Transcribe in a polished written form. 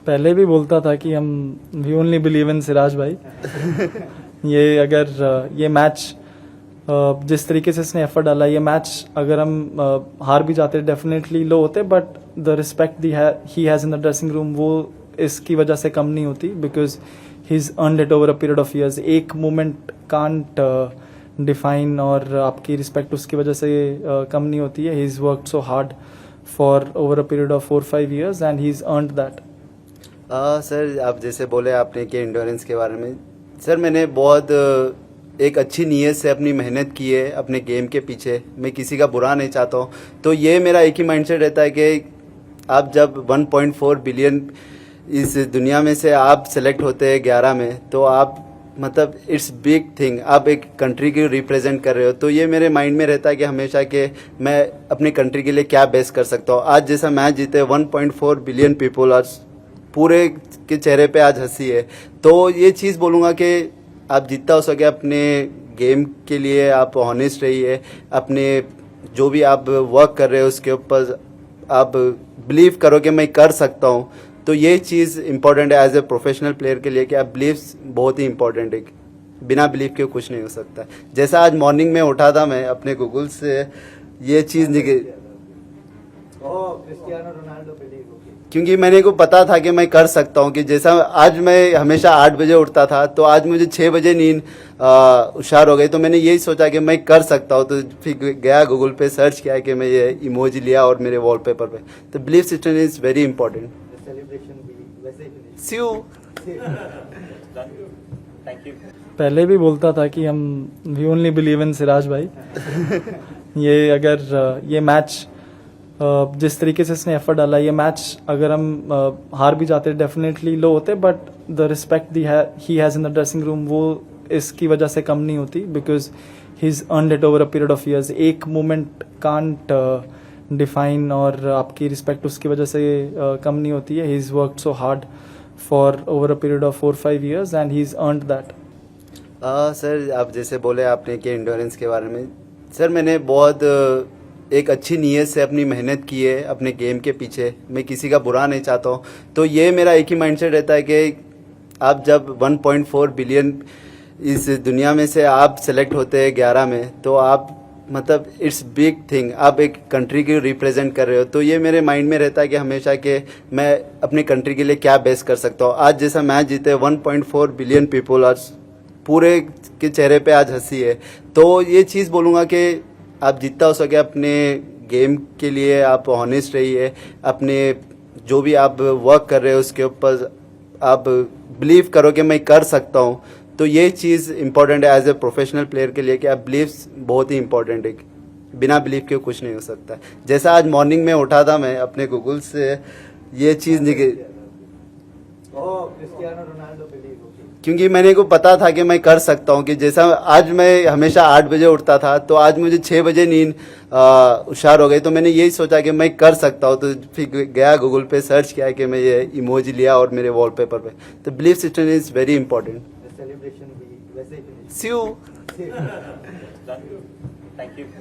पहले भी बोलता था कि हम we only believe in Siraj भाई। ये अगर ये मैच जिस तरीके से इसने एफर्ट डाला, ये मैच अगर हम हार भी जाते डेफिनेटली लो होते, but the respect he has in the dressing room वो इसकी वजह से कम नहीं होती, because he is earned it over a period of years. एक मोमेंट कांट डिफाइन और आपकी रिस्पेक्ट उसकी वजह से कम नहीं होती है। He is worked so hard for over a period of 4-5 years and he is earned that. Sir, आप जैसे बोले आपने कि एंड्योरेंस के बारे में, सर मैंने बहुत एक अच्छी नीयत से अपनी मेहनत की है अपने गेम के पीछे। मैं किसी का बुरा नहीं चाहता हूँ, तो ये मेरा एक ही माइंडसेट रहता है कि आप जब 1.4 बिलियन इस दुनिया में से आप सेलेक्ट होते हैं 11 में, तो आप मतलब इट्स बिग थिंग, आप एक कंट्री की रिप्रेजेंट कर रहे हो। तो ये मेरे माइंड में रहता है कि हमेशा कि मैं अपनी कंट्री के लिए क्या बेस्ट कर सकता हूँ। आज जैसा मैच जीते 1.4 बिलियन पीपल, आज पूरे के चेहरे पे आज हंसी है। तो ये चीज़ बोलूँगा कि आप जितना हो सके अपने गेम के लिए आप ऑनेस्ट रहिए, अपने जो भी आप वर्क कर रहे हो उसके ऊपर आप बिलीव करो कि मैं कर सकता हूँ। तो ये चीज़ इम्पॉर्टेंट है एज ए प्रोफेशनल प्लेयर के लिए कि आप बिलीव्स बहुत ही इंपॉर्टेंट है। बिना बिलीव के कुछ नहीं हो सकता। जैसा आज मॉर्निंग में उठा था, मैं अपने गूगल से ये चीज़ निकली, क्योंकि मैंने को पता था कि मैं कर सकता हूँ। कि जैसा आज मैं हमेशा 8 बजे उठता था, तो आज मुझे 6 बजे नींद हुशार हो गई। तो मैंने यही सोचा कि मैं कर सकता हूँ, तो फिर गया गूगल पे सर्च किया कि मैं ये इमोजी लिया और मेरे वॉलपेपर पे। तो believe system is very important. पहले भी बोलता था कि हम we only believe in Siraj भाई। ये अगर ये मैच जिस तरीके से इसने एफर्ट डाला, ये मैच अगर हम हार भी जाते डेफिनेटली लो होते, but the respect he has in the dressing room वो इसकी वजह से कम नहीं होती, because he is earned it over a period of years. एक मोमेंट कांट डिफाइन और आपकी रिस्पेक्ट उसकी वजह से कम नहीं होती है। He is worked so hard for over a period of 4-5 years and he is earned that. Sir, आप जैसे बोले आपने कि एंड्योरेंस के बारे में, सर मैंने बहुत एक अच्छी नीयत से अपनी मेहनत की है अपने गेम के पीछे। मैं किसी का बुरा नहीं चाहता हूँ। तो ये मेरा एक ही माइंडसेट रहता है कि आप जब 1.4 बिलियन इस दुनिया में से आप सेलेक्ट होते हैं 11 में, तो आप मतलब इट्स बिग थिंग, आप एक कंट्री की रिप्रेजेंट कर रहे हो। तो ये मेरे माइंड में रहता है कि हमेशा कि मैं अपनी कंट्री के लिए क्या बेस्ट कर सकता हूँ। आज जैसा मैच जीते 1.4 बिलियन पीपल, आज पूरे के चेहरे पे आज हंसी है। तो ये चीज़ बोलूँगा कि आप जितना हो सके अपने गेम के लिए आप ऑनेस्ट रहिए, अपने जो भी आप वर्क कर रहे हो उसके ऊपर आप बिलीव करो कि मैं कर सकता हूँ। तो ये चीज़ इम्पॉर्टेंट है एज ए प्रोफेशनल प्लेयर के लिए कि आप बिलीव्स बहुत ही इंपॉर्टेंट है। बिना बिलीव के कुछ नहीं हो सकता। जैसा आज मॉर्निंग में उठा था, मैं अपने गूगल से ये चीज़ निकली, क्योंकि मैंने को पता था कि मैं कर सकता हूँ। कि जैसा आज मैं हमेशा 8 बजे उठता था, तो आज मुझे 6 बजे नींद हुशार हो गई। तो मैंने यही सोचा कि मैं कर सकता हूँ, तो फिर गया गूगल पे सर्च किया कि मैं ये इमोजी लिया और मेरे वॉलपेपर पे। तो believe system is very important. Celebration भी वैसे ही। सी यू। Thank you.